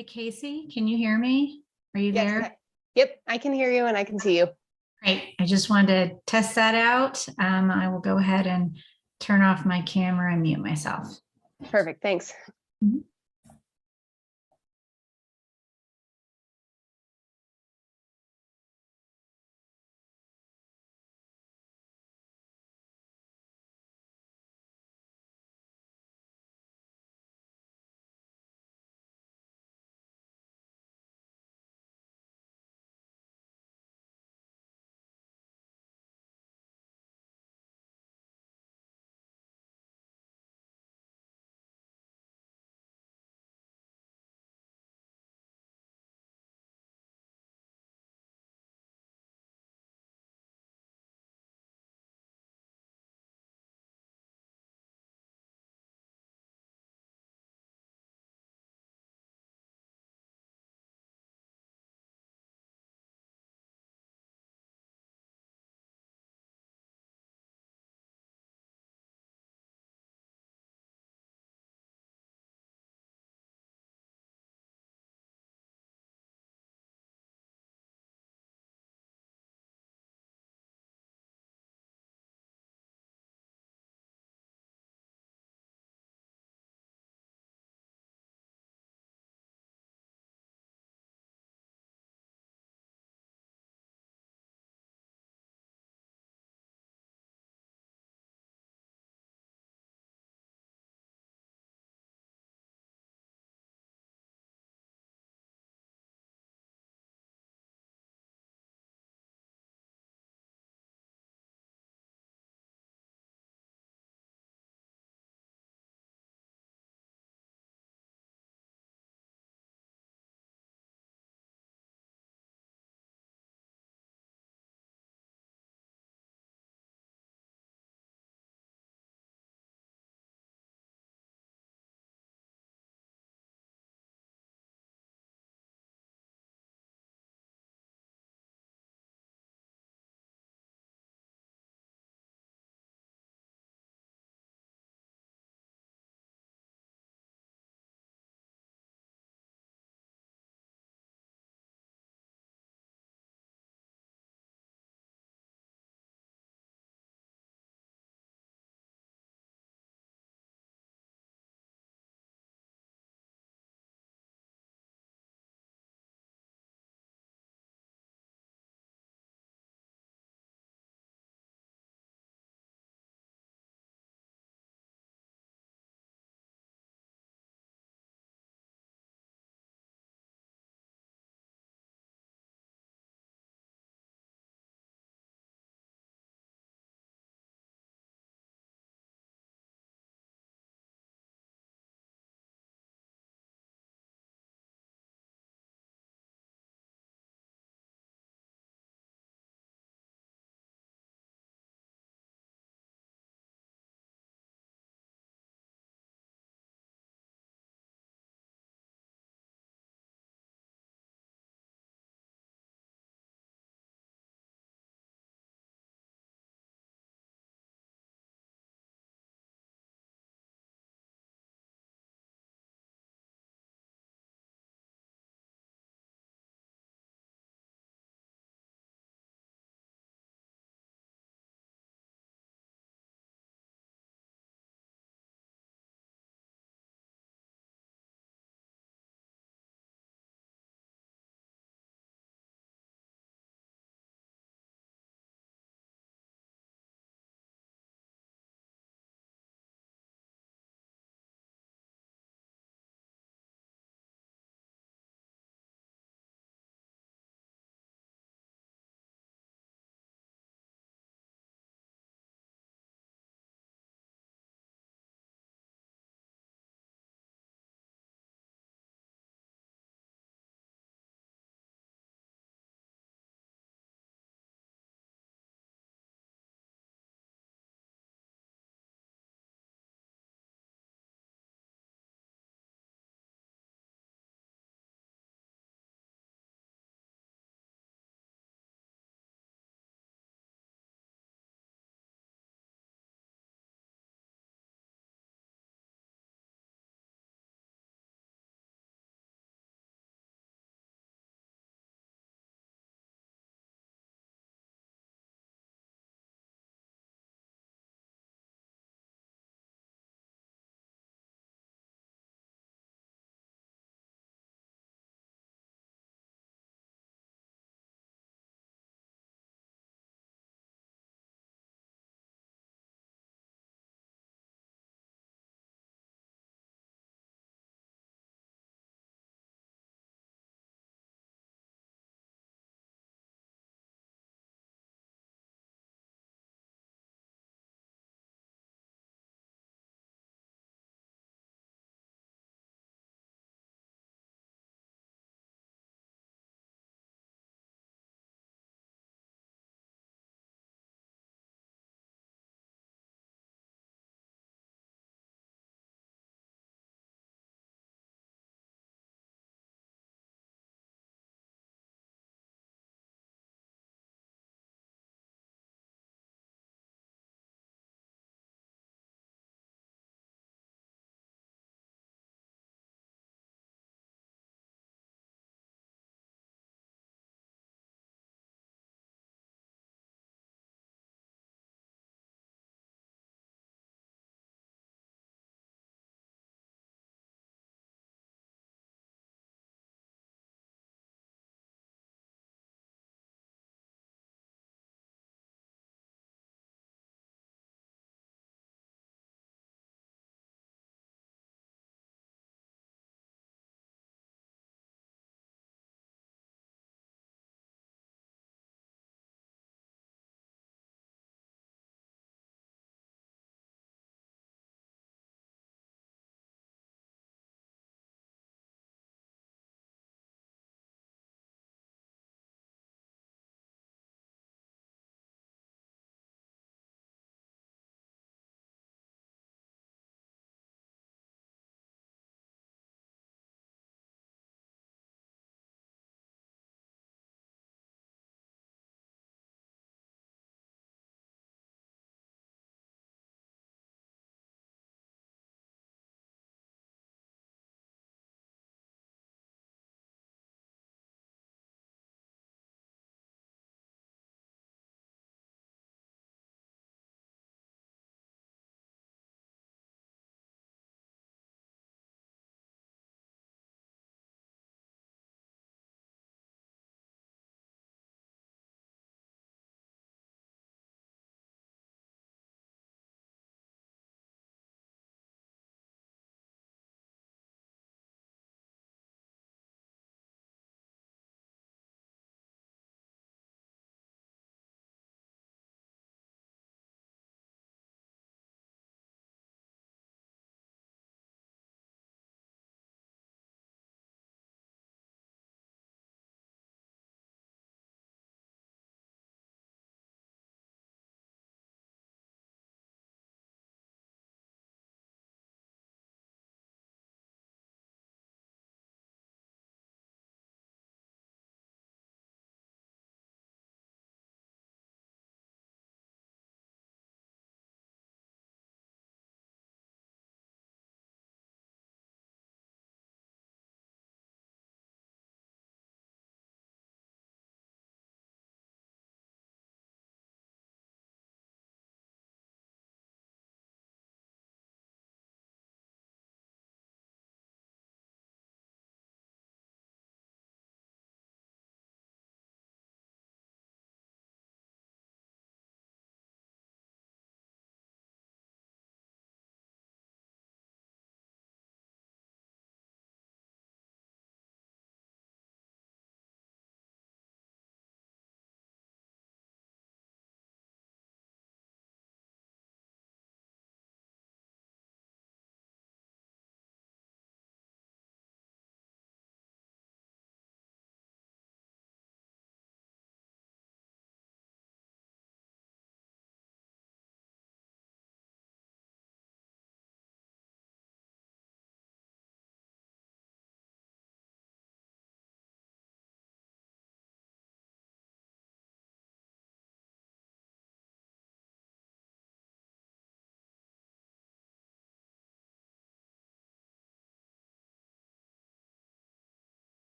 Hey, Casey, can you hear me? Are you Yes. there? Yep, I can hear you and I can see you. Great. I just wanted to test that out. I will go ahead and turn off my camera and mute myself. Perfect. Thanks. Mhm.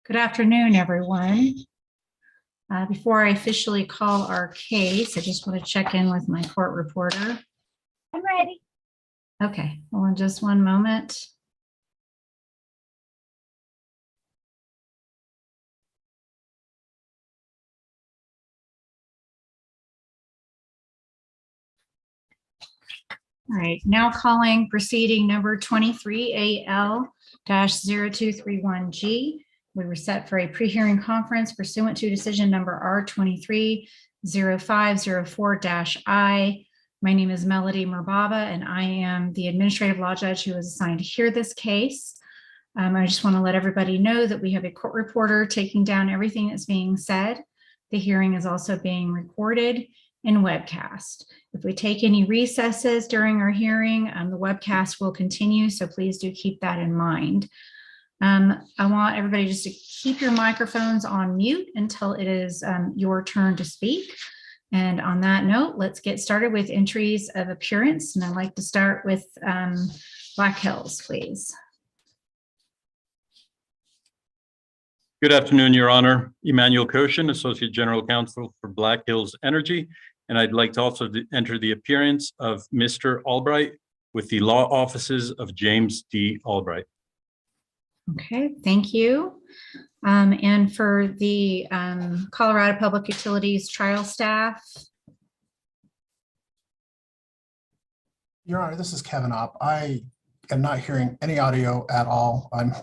Good afternoon, everyone. Before I officially call our case, I just want to check in with my court reporter. I'm ready. Okay, hold on just one moment. All right, now calling proceeding number 23AL-0231G. We were set for a pre-hearing conference pursuant to decision number R230504-I. My name is Melody Mirbaba, and I am the administrative law judge who is assigned to hear this case. I just want to let everybody know that we have a court reporter taking down everything that's being said. The hearing is also being recorded and webcast. If we take any recesses during our hearing, the webcast will continue, so please do keep that in mind. I want everybody just to keep your microphones on mute until it is your turn to speak. And on that note, let's get started with entries of appearance. And I'd like to start with Black Hills, please. Good afternoon, Your Honor. Emmanuel Koshin, Associate General Counsel for Black Hills Energy. And I'd like to also enter the appearance of Mr. Albright with the law offices of James D. Albright. Okay, thank you. And for the Colorado Public Utilities trial staff. Your Honor, this is Kevin Opp. I am not hearing any audio at all. I'm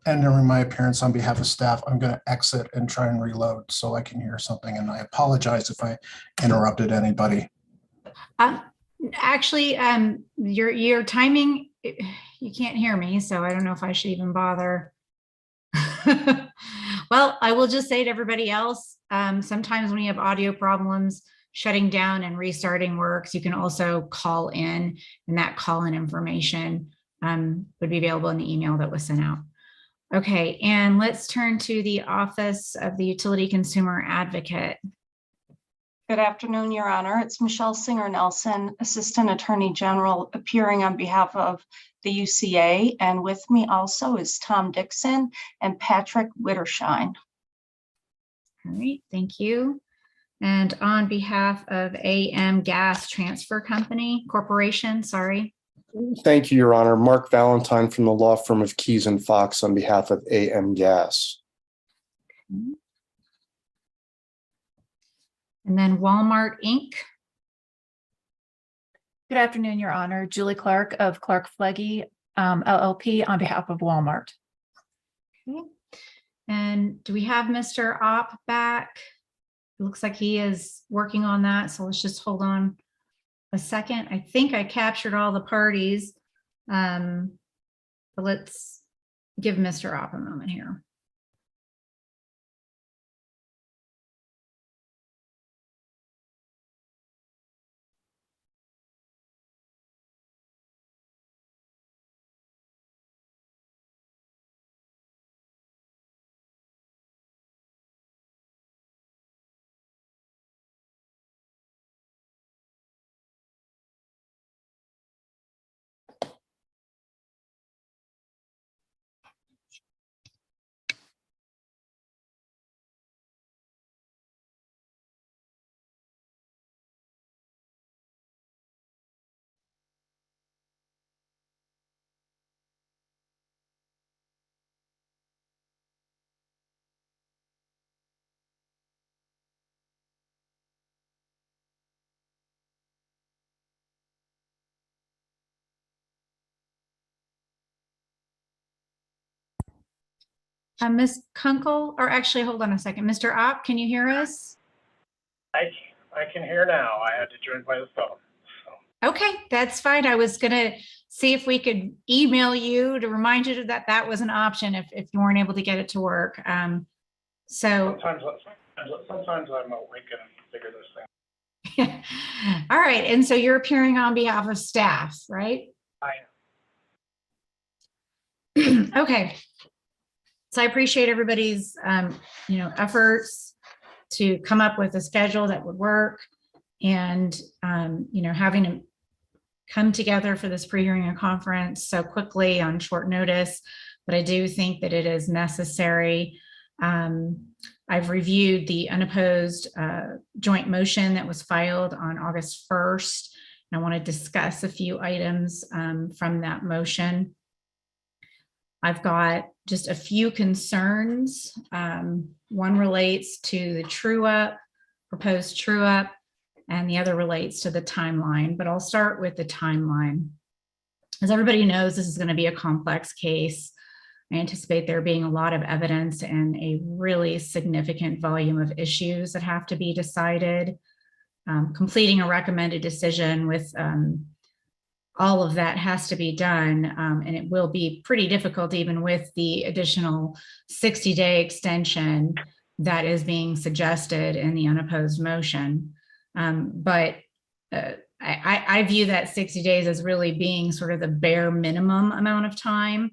entering my appearance on behalf of staff. I'm going to exit and try and reload so I can hear something. And I apologize if I interrupted anybody. Actually, your timing, you can't hear me, so I don't know if I should even bother. Well, I will just say to everybody else, sometimes when you have audio problems, shutting down and restarting works. You can also call in, and that call-in information would be available in the email that was sent out. Okay, and let's turn to the Office of the Utility Consumer Advocate. Good afternoon, Your Honor. It's Michelle Singer Nelson, Assistant Attorney General, appearing on behalf of the UCA. And with me also is Tom Dixon and Patrick Wittershine. All right, thank you. And on behalf of AM Gas Transfer Company Corporation, sorry. Thank you, Your Honor. Mark Valentine from the law firm of Keys and Fox on behalf of AM Gas. Okay. And then Walmart Inc. Good afternoon, Your Honor. Julie Clark of Clark Flegge, LLP on behalf of Walmart. Okay. And do we have Mr. Opp back? It looks like he is working on that. So let's just hold on a second. I think I captured all the parties. But let's give Mr. Opp a moment here. Ms. Kunkel, or actually, hold on a second. Mr. Opp, can you hear us? I can hear now. I had to join by the phone. So. Okay, that's fine. I was going to see if we could email you to remind you that that was an option if you weren't able to get it to work. So sometimes I'm awake and figure this thing. All right, and so you're appearing on behalf of staff, right? I am. Okay. So I appreciate everybody's, efforts to come up with a schedule that would work, and having to come together for this pre-hearing and conference so quickly on short notice. But I do think that it is necessary. I've reviewed the unopposed joint motion that was filed on August 1st. And I want to discuss a few items from that motion. I've got just a few concerns. One relates to the proposed true up, and the other relates to the timeline, but I'll start with the timeline. As everybody knows, this is going to be a complex case. I anticipate there being a lot of evidence and a really significant volume of issues that have to be decided. Completing a recommended decision with all of that has to be done, and it will be pretty difficult even with the additional 60-day extension that is being suggested in the unopposed motion. But I view that 60 days as really being sort of the bare minimum amount of time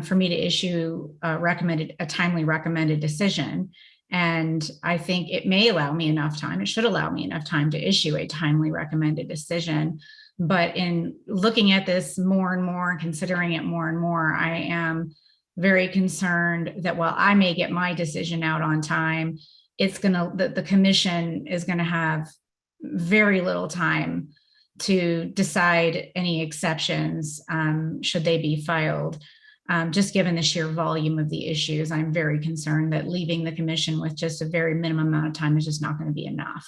for me to issue a timely recommended decision. And I think it may allow me enough time, it should allow me enough time to issue a timely recommended decision. But in looking at this more and more, and considering it more and more, I am very concerned that while I may get my decision out on time, the commission is gonna have very little time to decide any exceptions should they be filed. Just given the sheer volume of the issues, I'm very concerned that leaving the commission with just a very minimum amount of time is just not going to be enough.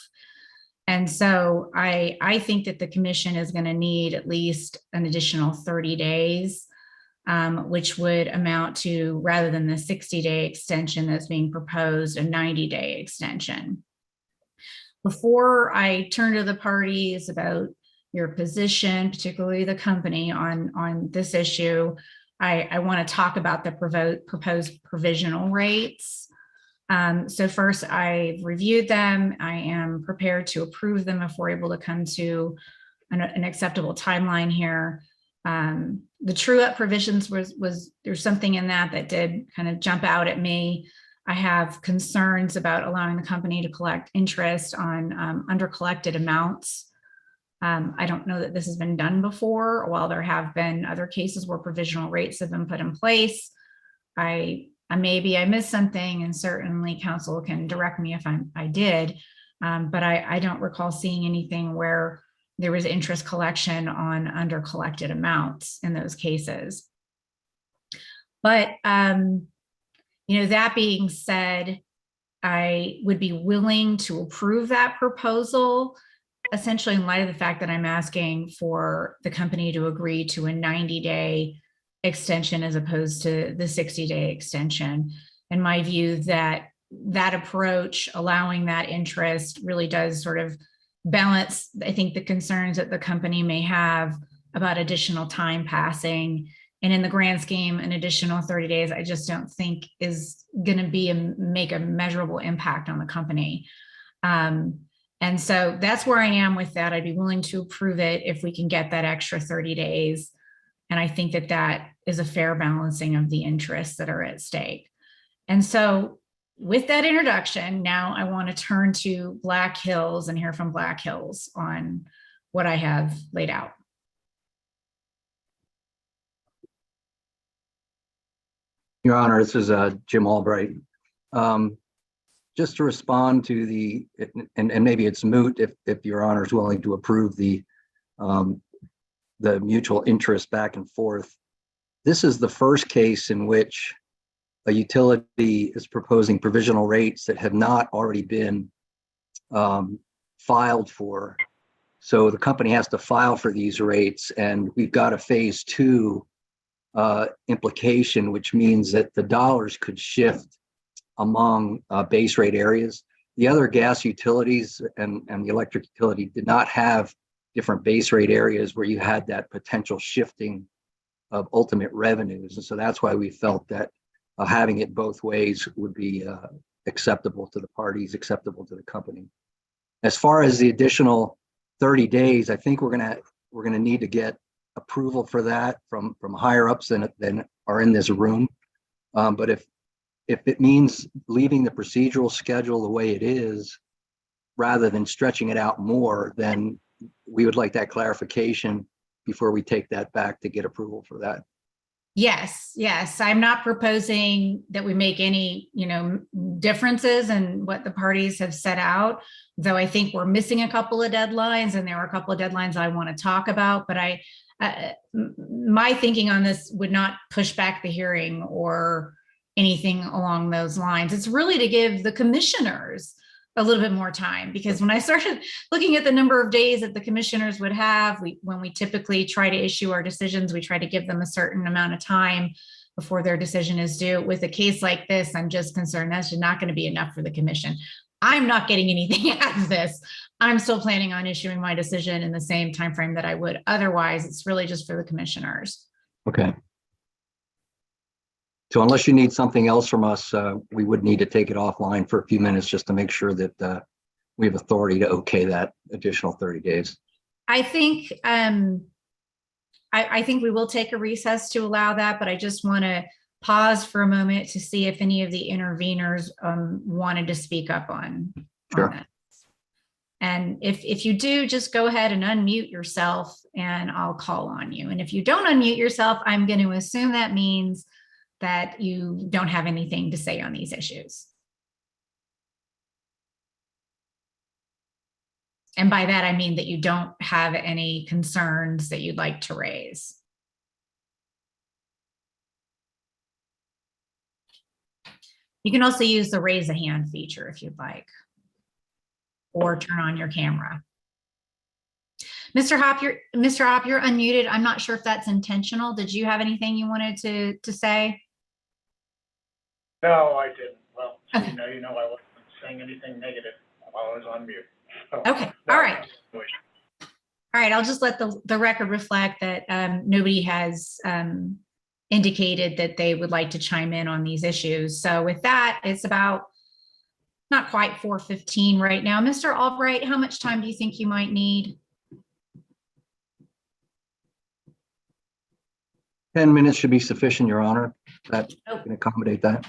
And so I think that the commission is going to need at least an additional 30 days, which would amount to, rather than the 60-day extension that's being proposed, a 90-day extension. Before I turn to the parties about your position, particularly the company on this issue, I want to talk about the proposed provisional rates. So first, I've reviewed them. I am prepared to approve them if we're able to come to an acceptable timeline here. The true up provisions there's something in that did kind of jump out at me. I have concerns about allowing the company to collect interest on under collected amounts. I don't know that this has been done before. While there have been other cases where provisional rates have been put in place, maybe I missed something, and certainly council can direct me if I did, but I don't recall seeing anything where there was interest collection on under collected amounts in those cases. But that being said, I would be willing to approve that proposal, essentially in light of the fact that I'm asking for the company to agree to a 90-day extension as opposed to the 60-day extension. In my view, that approach, allowing that interest, really does sort of balance, I think, the concerns that the company may have about additional time passing. And in the grand scheme, an additional 30 days, I just don't think is going to make a measurable impact on the company. And so that's where I am with that. I'd be willing to approve it if we can get that extra 30 days. And I think that is a fair balancing of the interests that are at stake. And so with that introduction, now I want to turn to Black Hills and hear from Black Hills on what I have laid out. Your Honor, this is Jim Albright. Just to respond to and maybe it's moot if Your Honor is willing to approve the mutual interest back and forth. This is the first case in which a utility is proposing provisional rates that have not already been filed for. So the company has to file for these rates, and we've got a phase 2 implication, which means that the dollars could shift among base rate areas. The other gas utilities and the electric utility did not have different base rate areas where you had that potential shifting of ultimate revenues. And so that's why we felt that having it both ways would be acceptable to the parties, acceptable to the company. As far as the additional 30 days, I think we're gonna need to get approval for that from higher ups than are in this room. But if it means leaving the procedural schedule the way it is, rather than stretching it out more, then we would like that clarification before we take that back to get approval for that. Yes, yes. I'm not proposing that we make any, differences in what the parties have set out, though I think we're missing a couple of deadlines, and there are a couple of deadlines I want to talk about, but my thinking on this would not push back the hearing or anything along those lines. It's really to give the commissioners a little bit more time, because when I started looking at the number of days that the commissioners would have, when we typically try to issue our decisions, we try to give them a certain amount of time before their decision is due. With a case like this, I'm just concerned that's just not going to be enough for the commission. I'm not getting anything out of this. I'm still planning on issuing my decision in the same time frame that I would otherwise. It's really just for the commissioners. Okay. So unless you need something else from us, we would need to take it offline for a few minutes just to make sure that we have authority to okay that additional 30 days. I think I think we will take a recess to allow that, but I just want to pause for a moment to see if any of the interveners wanted to speak up on that. And if you do, just go ahead and unmute yourself and I'll call on you. And if you don't unmute yourself, I'm going to assume that means that you don't have anything to say on these issues. And by that, I mean that you don't have any concerns that you'd like to raise. You can also use the raise a hand feature if you'd like, or turn on your camera. Mr. Hop, you're unmuted. I'm not sure if that's intentional. Did you have anything you wanted to say? No, I didn't. Well, Okay. you know, I wasn't saying anything negative while I was on mute. So, Okay. no, All right. no issue. All right. I'll just let the record reflect that nobody has indicated that they would like to chime in on these issues. So with that, it's about not quite 4:15 right now. Mr. Albright, how much time do you think you might need? 10 minutes should be sufficient, Your Honor. That Oh. can accommodate that.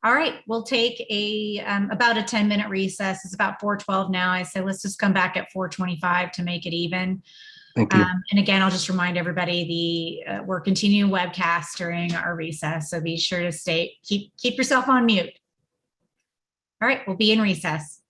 All right, we'll take about a 10-minute recess. It's about 4:12 now. I say let's just come back at 4:25 to make it even. Thank you. And again, I'll just remind everybody we're continuing webcast during our recess, so be sure to keep yourself on mute. All right, we'll be in recess.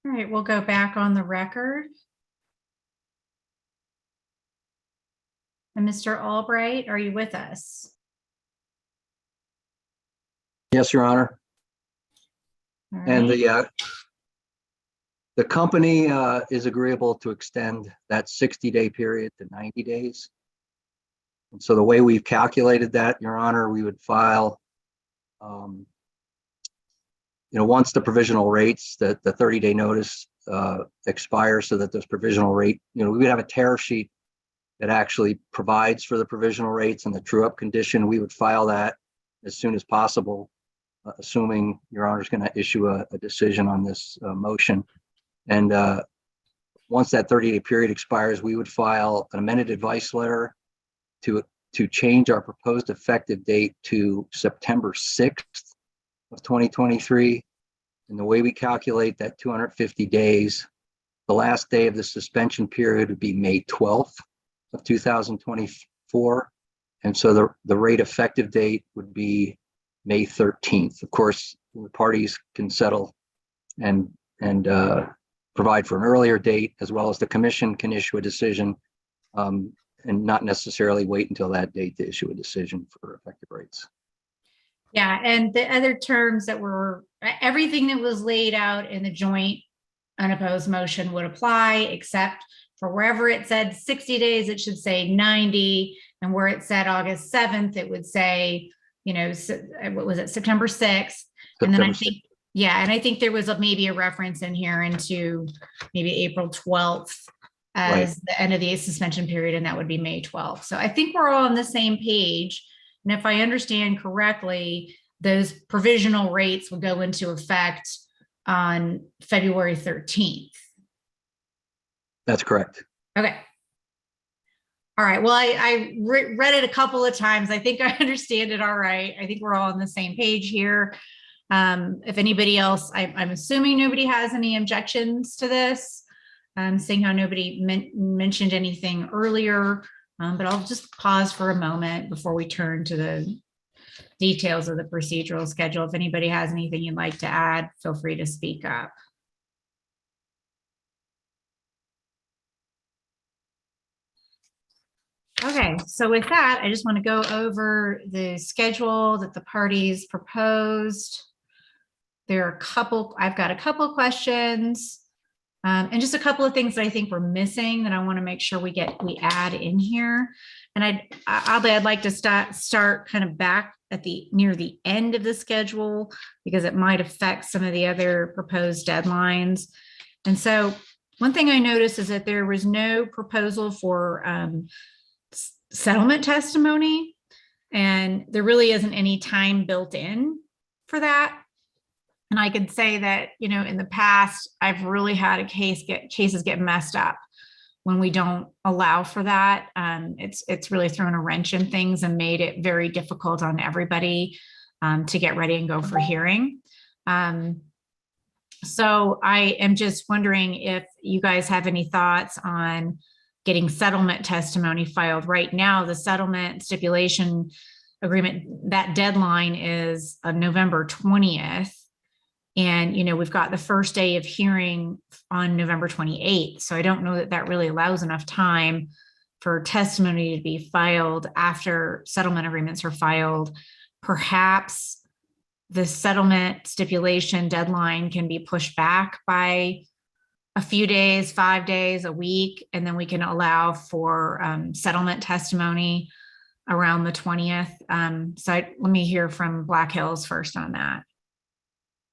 All right, we'll go back on the record. And Mr. Albright, are you with us? Yes, Your Honor. All And right. the company is agreeable to extend that 60-day period to 90 days. And so the way we've calculated that, Your Honor, we would file, once the provisional rates, the 30-day notice expires, so that those provisional rate, we would have a tariff sheet that actually provides for the provisional rates and the true-up condition. We would file that as soon as possible, assuming Your Honor is going to issue a decision on this motion. And once that 30-day period expires, we would file an amended advice letter to change our proposed effective date to September 6th of 2023. And the way we calculate that 250 days, the last day of the suspension period would be May 12th of 2024. And so the rate effective date would be May 13th. Of course, the parties can settle and provide for an earlier date, as well as the commission can issue a decision and not necessarily wait until that date to issue a decision for effective rates. Yeah, and the other terms that were, everything that was laid out in the joint unopposed motion would apply, except for wherever it said 60 days, it should say 90. And where it said August 7th, it would say, what was it, September 6th. And then I think, yeah, and I think there was maybe a reference in here into maybe April 12th as the end of the suspension period, and that would be May 12th. So I think we're all on the same page. And if I understand correctly, those provisional rates would go into effect on February 13th. That's correct. Okay. All right. Well, I read it a couple of times. I think I understand it all right. I think we're all on the same page here. If anybody else, I'm assuming nobody has any objections to this, seeing how nobody mentioned anything earlier, but I'll just pause for a moment before we turn to the details of the procedural schedule. If anybody has anything you'd like to add, feel free to speak up. Okay, so with that, I just want to go over the schedule that the parties proposed. I've got a couple questions and just a couple of things that I think we're missing that I want to make sure we add in here. And I'd like to start kind of back at near the end of the schedule, because it might affect some of the other proposed deadlines. And so one thing I noticed is that there was no proposal for settlement testimony, and there really isn't any time built in for that. And I could say that, in the past, I've really had cases get messed up when we don't allow for that. It's really thrown a wrench in things and made it very difficult on everybody to get ready and go for hearing. So I am just wondering if you guys have any thoughts on getting settlement testimony filed. Right now, the settlement stipulation agreement, that deadline is November 20th. And, we've got the first day of hearing on November 28th. So I don't know that really allows enough time for testimony to be filed after settlement agreements are filed. Perhaps the settlement stipulation deadline can be pushed back by a few days, 5 days, a week, and then we can allow for settlement testimony around the 20th. Let me hear from Black Hills first on that.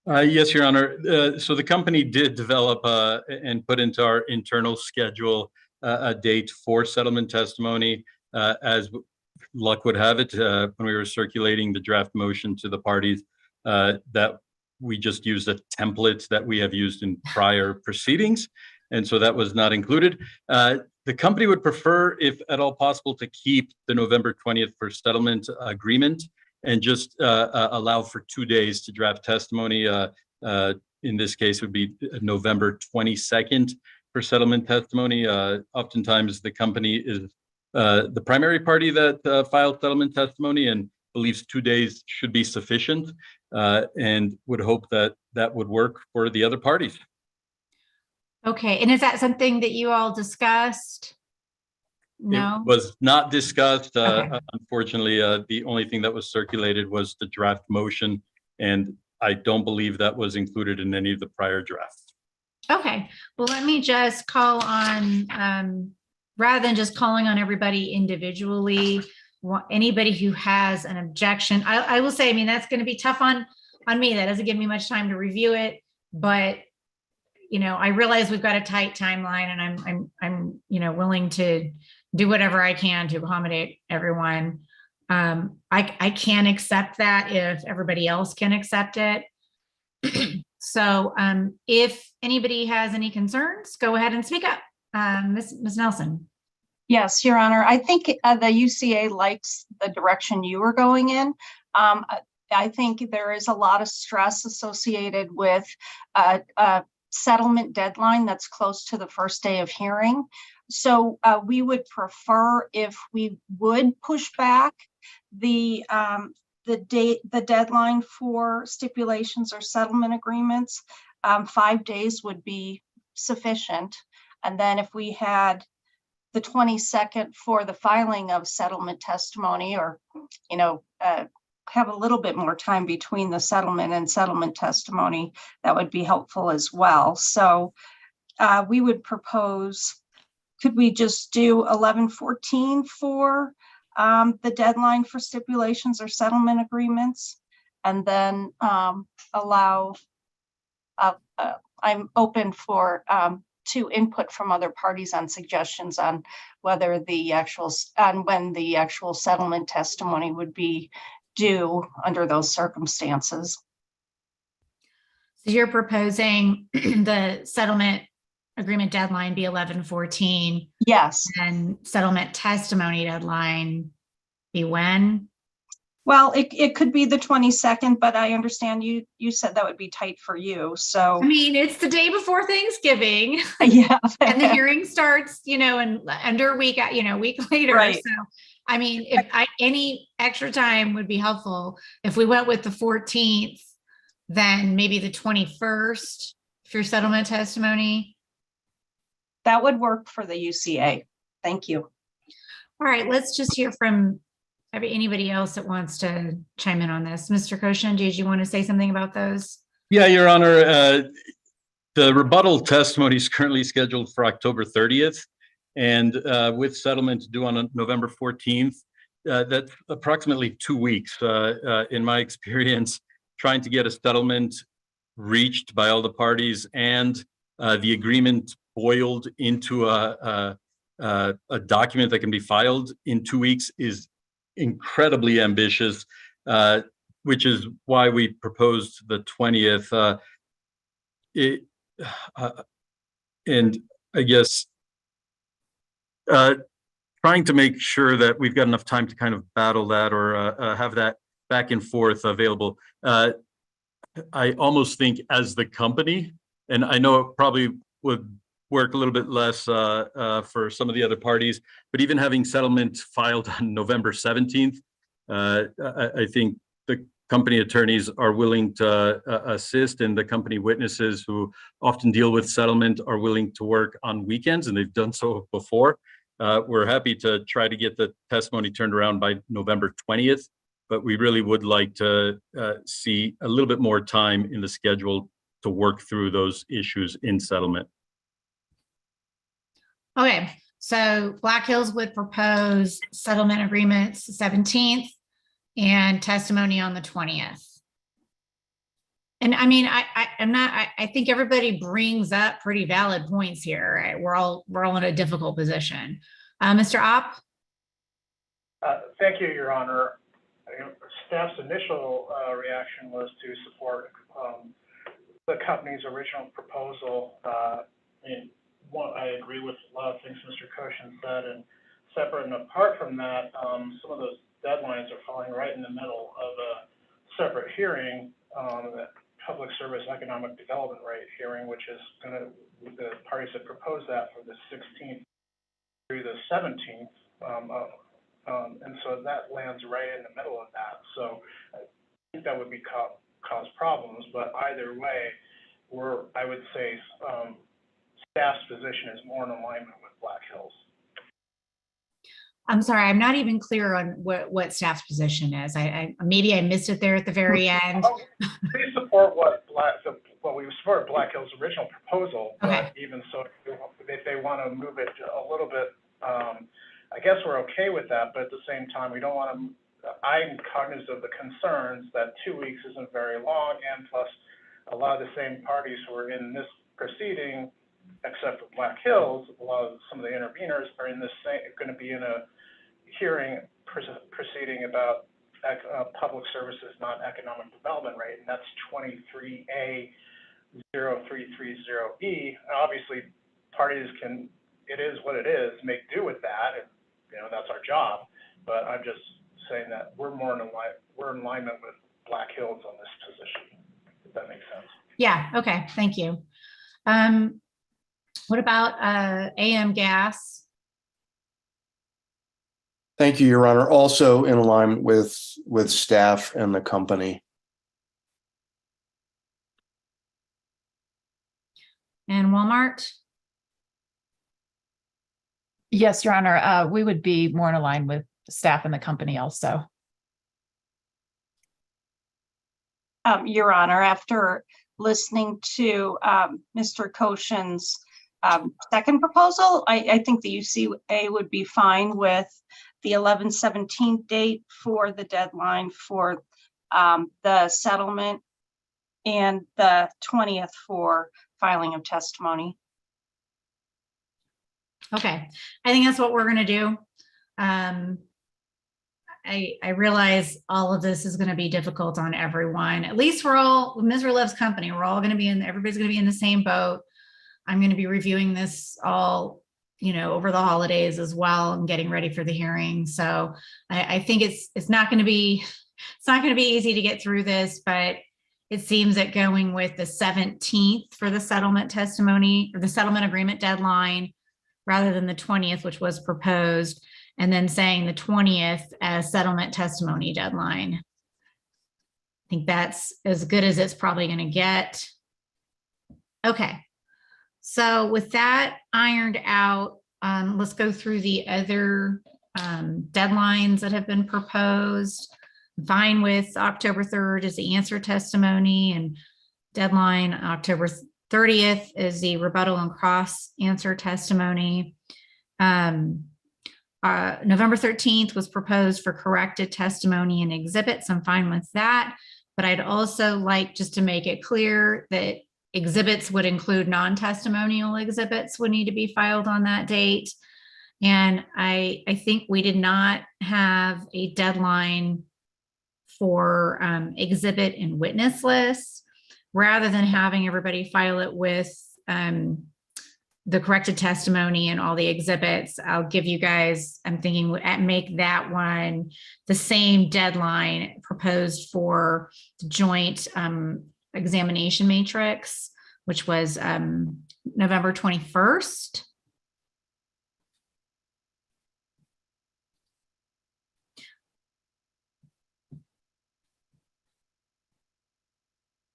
Yes, Your Honor. So the company did develop and put into our internal schedule a date for settlement testimony. As luck would have it, when we were circulating the draft motion to the parties, that we just used a template that we have used in prior proceedings. And so that was not included. The company would prefer, if at all possible, to keep the November 20th for settlement agreement and just allow for 2 days to draft testimony. In this case, would be November 22nd for settlement testimony. Oftentimes, the company is the primary party that filed settlement testimony and believes 2 days should be sufficient, and would hope that that would work for the other parties. Okay, and is that something that you all discussed? No? It was not discussed. Okay. Unfortunately, the only thing that was circulated was the draft motion, and I don't believe that was included in any of the prior drafts. Okay, well, let me just call on, rather than just calling on everybody individually, anybody who has an objection, I will say, I mean, that's going to be tough on me. That doesn't give me much time to review it, but I realize we've got a tight timeline, and I'm willing to do whatever I can to accommodate everyone. I can accept that if everybody else can accept it. So if anybody has any concerns, go ahead and speak up. Ms. Nelson. Yes, Your Honor. I think the UCA likes the direction you were going in. I think there is a lot of stress associated with a settlement deadline that's close to the first day of hearing. So we would prefer if we would push back the deadline for stipulations or settlement agreements. 5 days would be sufficient. And then if we had the 22nd for the filing of settlement testimony, or, have a little bit more time between the settlement and settlement testimony, that would be helpful as well. So we would propose, could we just do 11/14 for the deadline for stipulations or settlement agreements, and then allow, I'm open for to input from other parties on suggestions on whether when the actual settlement testimony would be due under those circumstances. So you're proposing the settlement agreement deadline be 11/14. Yes. And settlement testimony deadline be when? Well, it could be the 22nd, but I understand you said that would be tight for you. So I mean, it's the day before Thanksgiving. Yeah. And the hearing starts, and under a week, a week later. Right. So, I mean, if any extra time would be helpful. If we went with the 14th, then maybe the 21st for settlement testimony. That would work for the UCA. Thank you. All right, let's just hear from anybody else that wants to chime in on this. Mr. Koshin, did you want to say something about those? Yeah, Your Honor. The rebuttal testimony is currently scheduled for October 30th, and with settlement due on November 14th. That's approximately 2 weeks. In my experience, trying to get a settlement reached by all the parties and the agreement boiled into a document that can be filed in 2 weeks is incredibly ambitious, which is why we proposed the 20th. And I guess trying to make sure that we've got enough time to kind of battle that or have that back and forth available. I almost think as the company, and I know it probably would work a little bit less for some of the other parties, but even having settlement filed on November 17th, I think the company attorneys are willing to assist, and the company witnesses who often deal with settlement are willing to work on weekends, and they've done so before. We're happy to try to get the testimony turned around by November 20th, but we really would like to see a little bit more time in the schedule to work through those issues in settlement. Okay, so Black Hills would propose settlement agreements 17th and testimony on the 20th. And I mean, I think everybody brings up pretty valid points here, right? We're all in a difficult position. Mr. Opp? Thank you, Your Honor. Staff's initial reaction was to support the company's original proposal. I agree with a lot of things Mr. Koshin said, and separate and apart from that, some of those deadlines are falling right in the middle of a separate hearing, that public service economic development rate hearing, which is the parties have proposed that for the 16th through the 17th. And so that lands right in the middle of that. So I think that would be cause problems, but either way, I would say staff's position is more in alignment with Black Hills. I'm sorry, I'm not even clear on what staff's position is. Maybe I missed it there at the very end. We support we support Black Hills' original proposal, Okay. but even so, if they want to move it a little bit, I guess we're okay with that, but at the same time, we don't want to, I'm cognizant of the concerns that 2 weeks isn't very long, and plus a lot of the same parties who are in this proceeding, except for Black Hills, some of the interveners are in this going to be in a hearing proceeding about public services, not economic development rate, and that's 23A-0330E. Obviously, parties can, it is what it is, make do with that, and that's our job. But I'm just saying that we're in alignment with Black Hills on this position, if that makes sense. Yeah, okay, thank you. What about AM Gas? Thank you, Your Honor. Also in alignment with staff and the company. And Walmart? Yes, Your Honor, we would be more in line with staff and the company also. Your Honor, after listening to Mr. Koshin's second proposal, I think the UCA would be fine with the 11/17 date for the deadline for the settlement and the 20th for filing of testimony. Okay, I think that's what we're going to do. I realize all of this is going to be difficult on everyone. At least we're all, Ms. Love's company, we're all going to be everybody's going to be in the same boat. I'm going to be reviewing this all, over the holidays as well and getting ready for the hearing. So I think it's not going to be easy to get through this, but it seems that going with the 17th for the settlement testimony or the settlement agreement deadline rather than the 20th, which was proposed, and then saying the 20th as settlement testimony deadline. I think that's as good as it's probably going to get. Okay. So with that ironed out, let's go through the other deadlines that have been proposed. Fine with October 3rd is the answer testimony, and deadline October 30th is the rebuttal and cross answer testimony. November 13th was proposed for corrected testimony and exhibits. I'm fine with that, but I'd also like just to make it clear that exhibits would include non-testimonial exhibits would need to be filed on that date. And I think we did not have a deadline for exhibit and witness lists. Rather than having everybody file it with the corrected testimony and all the exhibits, I'll give you guys, I'm thinking make that one the same deadline proposed for the joint examination matrix, which was November 21st.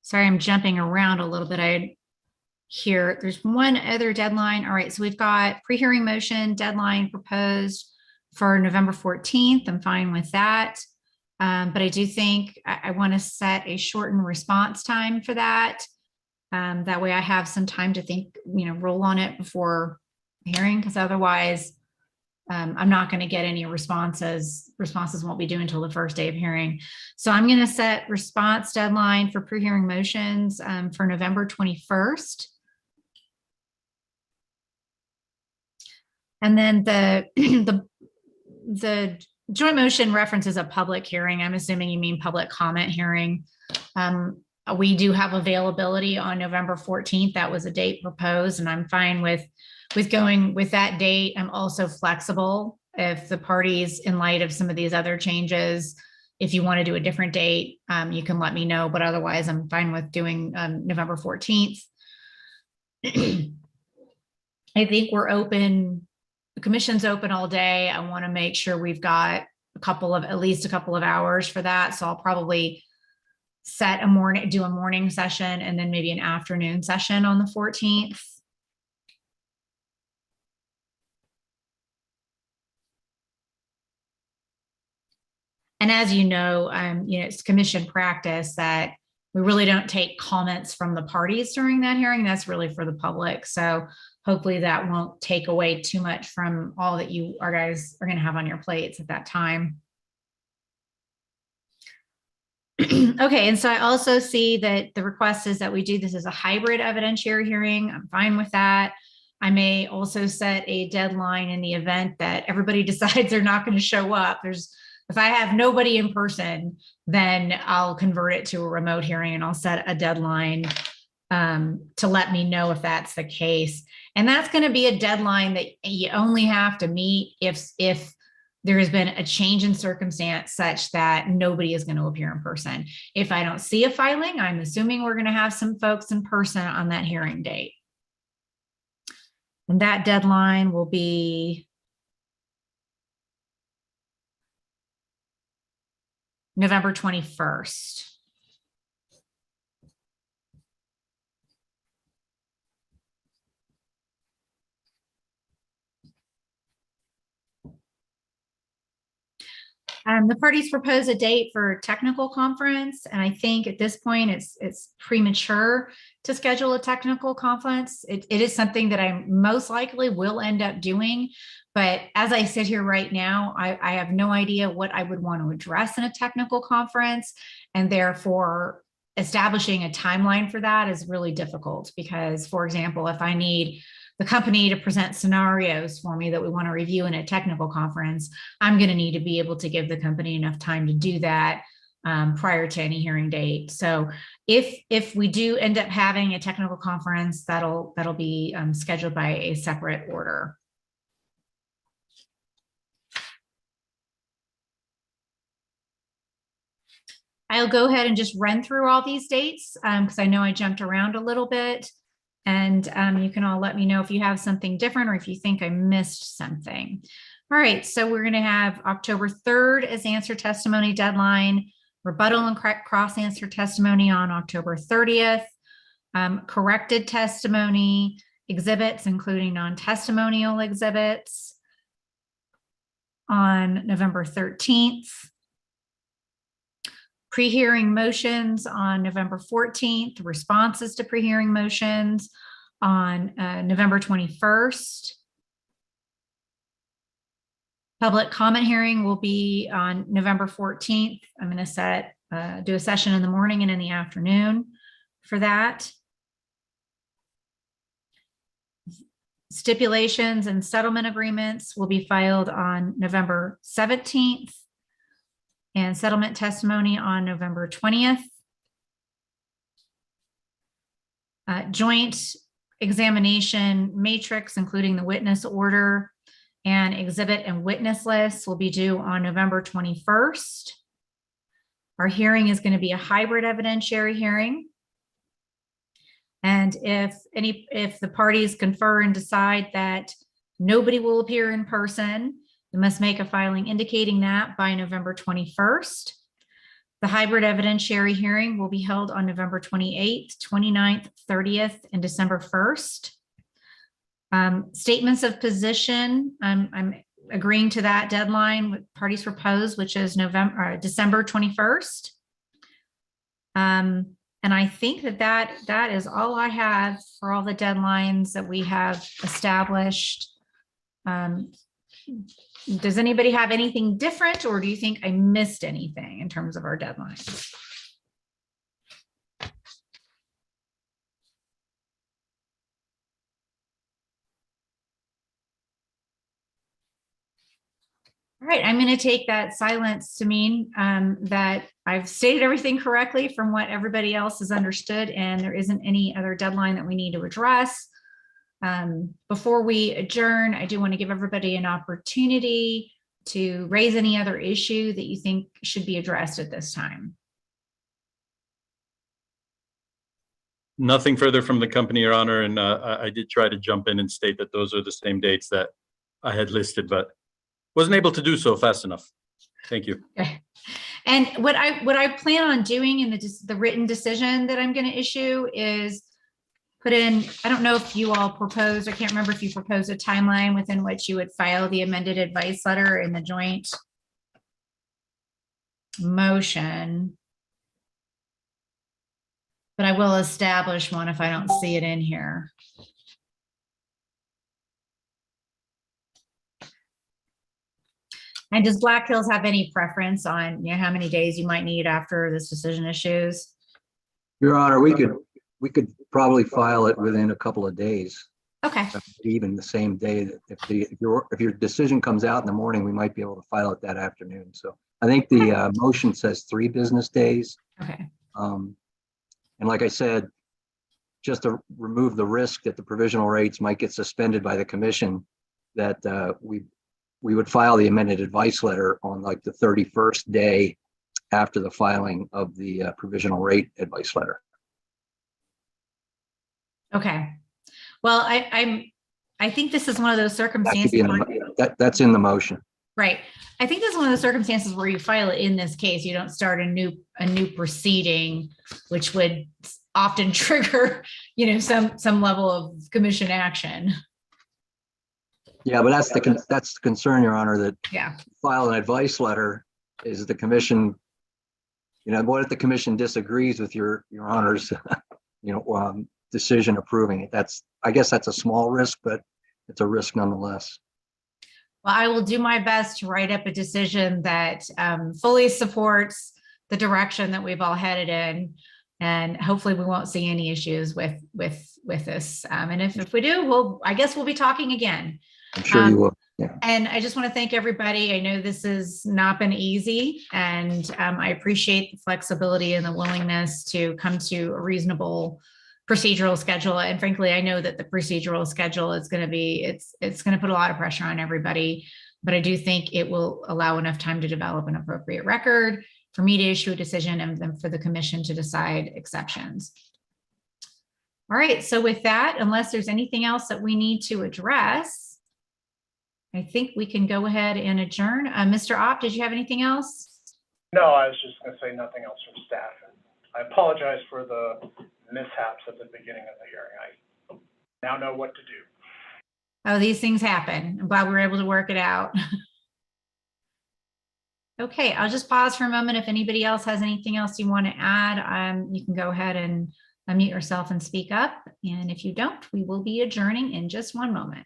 Sorry, I'm jumping around a little bit. There's one other deadline. All right, so we've got pre-hearing motion deadline proposed for November 14th. I'm fine with that. But I do think I want to set a shortened response time for that. That way I have some time to think, roll on it before hearing, because otherwise I'm not going to get any responses. Responses won't be due until the first day of hearing. So I'm going to set response deadline for pre-hearing motions for November 21st. And then the joint motion references a public hearing. I'm assuming you mean public comment hearing. We do have availability on November 14th. That was a date proposed, and I'm fine with going with that date. I'm also flexible if the parties, in light of some of these other changes, if you want to do a different date, you can let me know, but otherwise I'm fine with doing November 14th. I think we're open. The commission's open all day. I want to make sure we've got at least a couple of hours for that. So I'll probably do a morning session and then maybe an afternoon session on the 14th. And as you know, it's commission practice that we really don't take comments from the parties during that hearing. That's really for the public. So hopefully that won't take away too much from all that you guys are going to have on your plates at that time. Okay, and so I also see that the request is that we do this as a hybrid evidentiary hearing. I'm fine with that. I may also set a deadline in the event that everybody decides they're not going to show up. If I have nobody in person, then I'll convert it to a remote hearing, and I'll set a deadline to let me know if that's the case. And that's going to be a deadline that you only have to meet if there has been a change in circumstance such that nobody is going to appear in person. If I don't see a filing, I'm assuming we're going to have some folks in person on that hearing date. And that deadline will be November 21st. The parties propose a date for a technical conference, and I think at this point it's premature to schedule a technical conference. It is something that I most likely will end up doing, but as I sit here right now, I have no idea what I would want to address in a technical conference, and therefore establishing a timeline for that is really difficult because, for example, if I need the company to present scenarios for me that we want to review in a technical conference, I'm going to need to be able to give the company enough time to do that prior to any hearing date. So if we do end up having a technical conference, that'll be scheduled by a separate order. I'll go ahead and just run through all these dates because I know I jumped around a little bit. And you can all let me know if you have something different or if you think I missed something. All right, so we're going to have October 3rd as answer testimony deadline, rebuttal and cross answer testimony on October 30th, corrected testimony, exhibits, including non-testimonial exhibits on November 13th. Pre-hearing motions on November 14th, responses to pre-hearing motions on November 21st. Public comment hearing will be on November 14th. I'm going to do a session in the morning and in the afternoon for that. Stipulations and settlement agreements will be filed on November 17th. And settlement testimony on November 20th. Joint examination matrix, including the witness order and exhibit and witness lists, will be due on November 21st. Our hearing is going to be a hybrid evidentiary hearing. And if the parties confer and decide that nobody will appear in person, they must make a filing indicating that by November 21st. The hybrid evidentiary hearing will be held on November 28th, 29th, 30th, and December 1st. Statements of position, I'm agreeing to that deadline with parties proposed, which is December 21st. And I think that is all I have for all the deadlines that we have established. Does anybody have anything different, or do you think I missed anything in terms of our deadlines? All right, I'm going to take that silence to mean that I've stated everything correctly from what everybody else has understood, and there isn't any other deadline that we need to address. Before we adjourn, I do want to give everybody an opportunity to raise any other issue that you think should be addressed at this time. Nothing further from the company, Your Honor, and I did try to jump in and state that those are the same dates that I had listed, but wasn't able to do so fast enough. Thank you. Okay. And what I plan on doing in the written decision that I'm going to issue is put in, I don't know if you all proposed, I can't remember if you proposed a timeline within which you would file the amended advice letter in the joint. motion. But I will establish one if I don't see it in here. And does Black Hills have any preference on, how many days you might need after this decision issues? Your Honor, we could probably file it within a couple of days, Okay, even the same day. That if your decision comes out in the morning, we might be able to file it that afternoon. So I think the motion says 3 business days. okay, And like I said, just to remove the risk that the provisional rates might get suspended by the commission, that we would file the amended advice letter on like the 31st day after the filing of the provisional rate advice letter. okay. Well, I think this is one of those That could circumstances be in where, that's in the motion. right. I think this is one of the circumstances where you file it in this case, you don't start a new proceeding, which would often trigger, some level of commission action. Yeah, but that's the concern, Your Honor, that Yeah, file an advice letter is the commission, what if the commission disagrees with your Honor's, decision approving it? I guess that's a small risk, but it's a risk nonetheless. well, I will do my best to write up a decision that fully supports the direction that we've all headed in. And hopefully we won't see any issues with this. And if we do, I guess we'll be talking again. I'm sure you will. Yeah. And I just want to thank everybody. I know this has not been easy, and I appreciate the flexibility and the willingness to come to a reasonable procedural schedule. And frankly, I know that the procedural schedule is going to be, it's going to put a lot of pressure on everybody, but I do think it will allow enough time to develop an appropriate record for me to issue a decision and then for the commission to decide exceptions. All right, so with that, unless there's anything else that we need to address, I think we can go ahead and adjourn. Mr. Opp, did you have anything else? No, I was just going to say nothing else from staff. And I apologize for the mishaps at the beginning of the hearing. I now know what to do. Oh, these things happen. I'm glad we were able to work it out. Okay, I'll just pause for a moment. If anybody else has anything else you want to add, you can go ahead and unmute yourself and speak up. And if you don't, we will be adjourning in just one moment.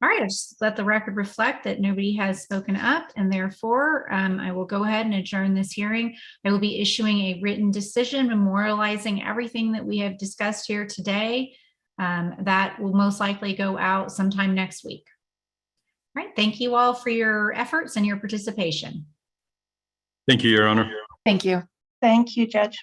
All right, I'll just let the record reflect that nobody has spoken up, and therefore I will go ahead and adjourn this hearing. I will be issuing a written decision memorializing everything that we have discussed here today. That will most likely go out sometime next week. All right, thank you all for your efforts and your participation. Thank you, Your Honor. Thank you. Thank you, Judge.